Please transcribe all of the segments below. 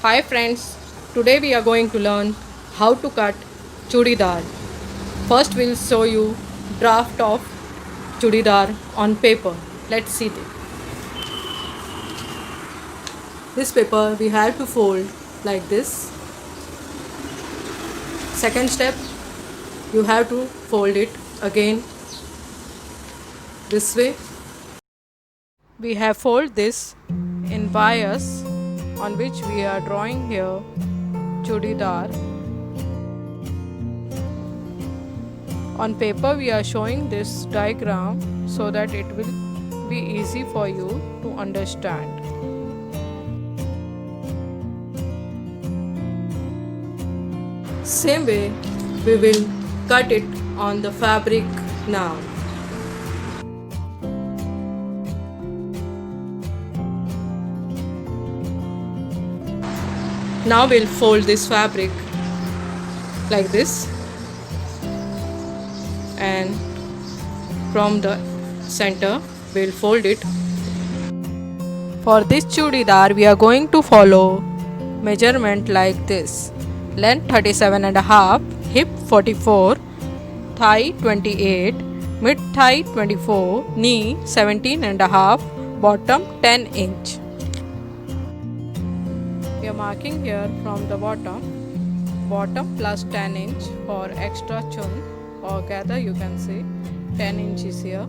Hi friends, today we are going to learn how to cut chudidar. First we'll show you draft of chudidar on paper. Let's see it. This paper we have to fold like this. Second step, you have to fold it again this way. We have fold this in bias on which we are drawing here chudidar. On paper we are showing this diagram so that it will be easy for you to understand. Same way we will cut it on the fabric now. Now we'll fold this fabric like this and from the center we'll fold it. For this chudidar we are going to follow measurement like this: length 37 and a half, hip 44, thigh 28, mid thigh 24, knee 17 and a half, bottom 10 inch. We are marking here from the bottom plus 10 inch for extra chun or gather, you can say 10 inches here.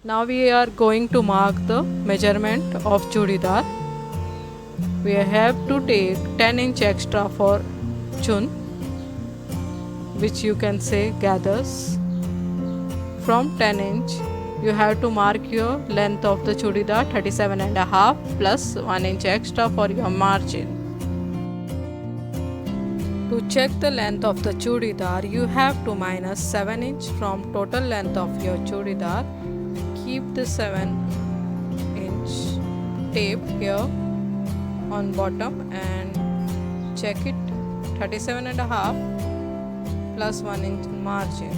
Now we are going to mark the measurement of chudidar. We have to take 10 inch extra for chun, which you can say gathers. From 10 inch you have to mark your length of the chudidar 37 and a half plus 1 inch extra for your margin. To check the length of the chudidar, you have to minus 7 inch from total length of your chudidar. Keep the 7 inch tape here on bottom and check it 37 and a half plus 1 inch margin.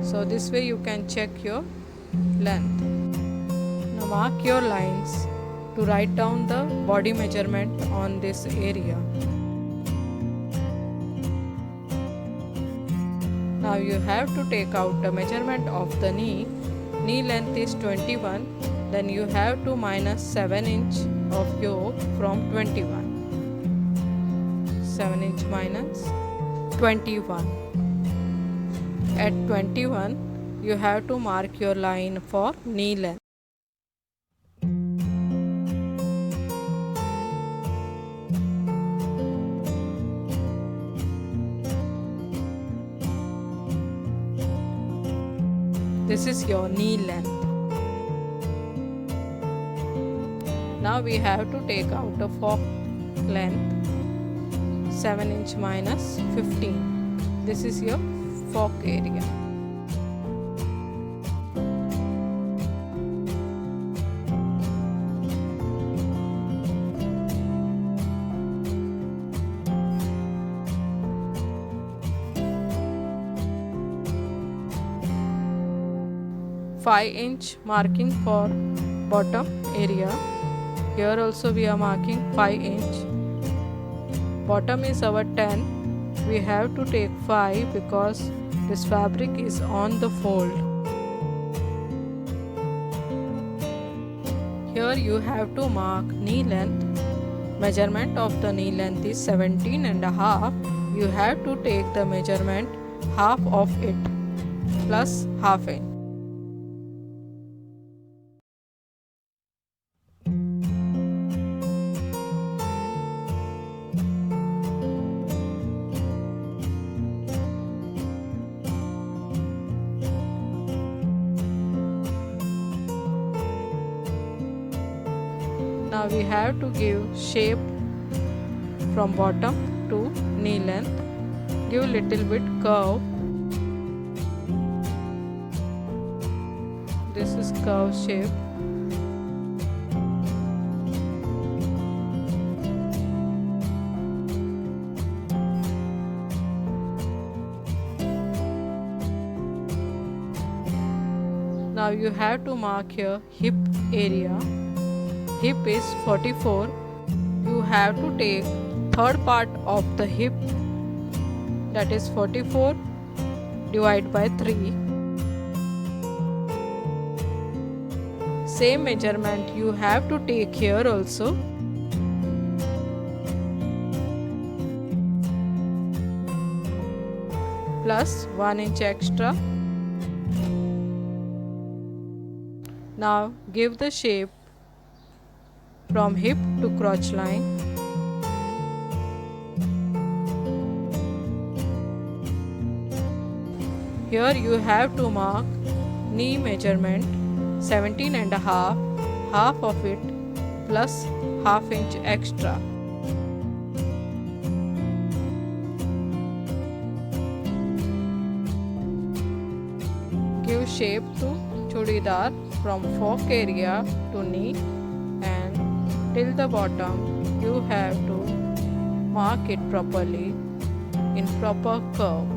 So this way you can check your length. Now mark your lines to write down the body measurement on this area. Now you have to take out the measurement of the knee. Knee length is 21, then you have to minus 7 inch of yoke from 21. 7 inch minus 21. At 21 you have to mark your line for knee length. This is your knee length. Now we have to take out a fork length 7 inch minus 15. This is your fork area. Five inch marking for bottom area. Here also we are marking 5 inch. Bottom is our 10. We have to take 5 because this fabric is on the fold. Here you have to mark knee length. Measurement of the knee length is 17 and a half. You have to take the measurement half of it plus half inch. Now we have to give shape from bottom to knee length. Give little bit curve. This is curve shape. Now you have to mark your hip area hip is 44. You have to take third part of the hip, that is 44, divide by 3. Same measurement you have to take here also. Plus 1 inch extra. Now give the shape from hip to crotch line. Here you have to mark knee measurement 17 and a half of it plus half inch extra. Give shape to chudidar from fork area to knee, and till the bottom you have to mark it properly in proper curve.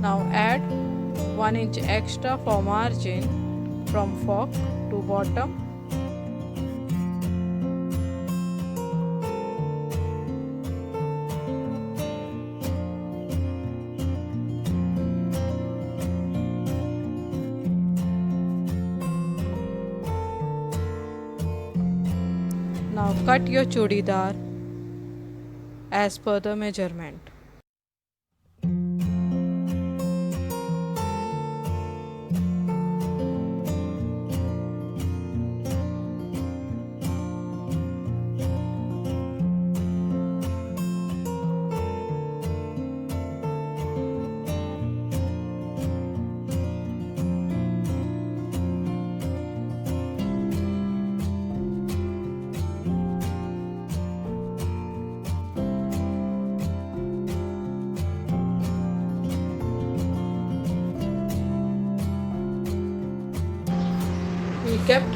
Now add 1 inch extra for margin from fork to bottom. Now cut your chudidar as per the measurement. We kept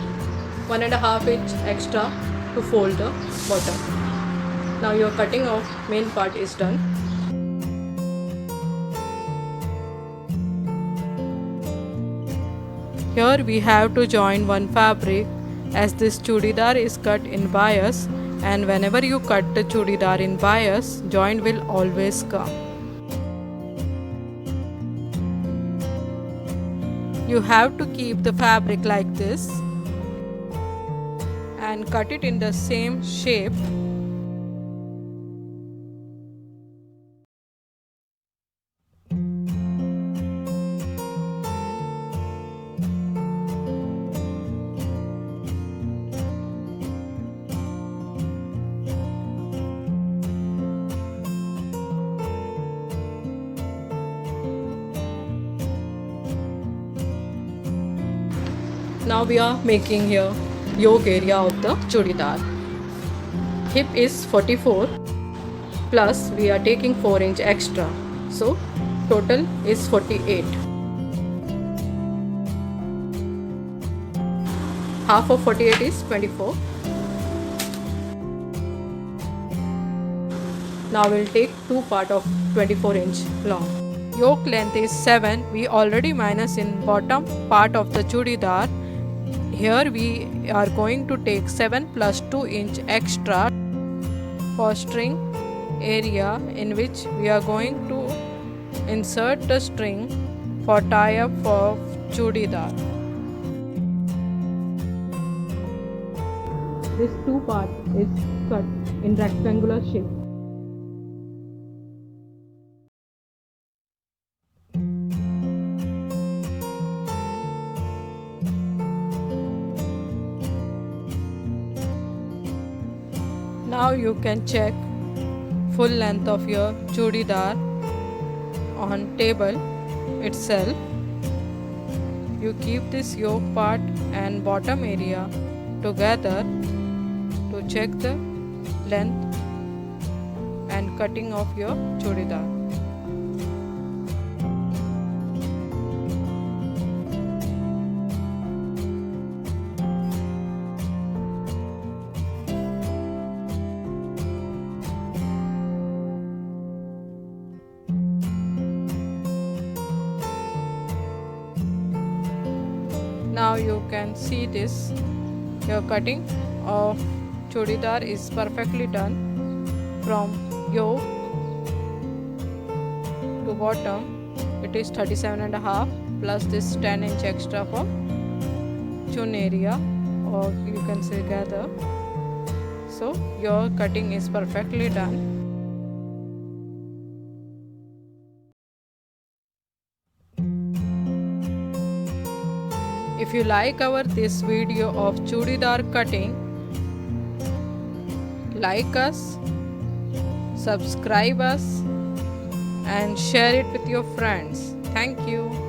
1.5 inch extra to fold the bottom. Now your cutting of main part is done. Here we have to join one fabric, as this chudidar is cut in bias, and whenever you cut the chudidar in bias, joint will always come. You have to keep the fabric like this and cut it in the same shape. Now we are making here yoke area of the chudidar. Hip is 44 plus we are taking 4 inch extra, so total is 48. Half of 48 is 24. Now we'll take two part of 24 inch long. Yoke length is 7. We already minus in bottom part of the chudidar. Here we are going to take 7 plus 2 inch extra for string area, in which we are going to insert the string for tie up of chudidar. This two part is cut in rectangular shape. Now you can check full length of your chudidar on table itself. You keep this yoke part and bottom area together to check the length and cutting of your chudidar. Now you can see this. Your cutting of chudidar is perfectly done. From yoke to bottom it is 37.5 plus this 10-inch extra for chun area, or you can say gather. So your cutting is perfectly done. If you like this video of chudidar cutting, like us, subscribe us and share it with your friends. Thank you.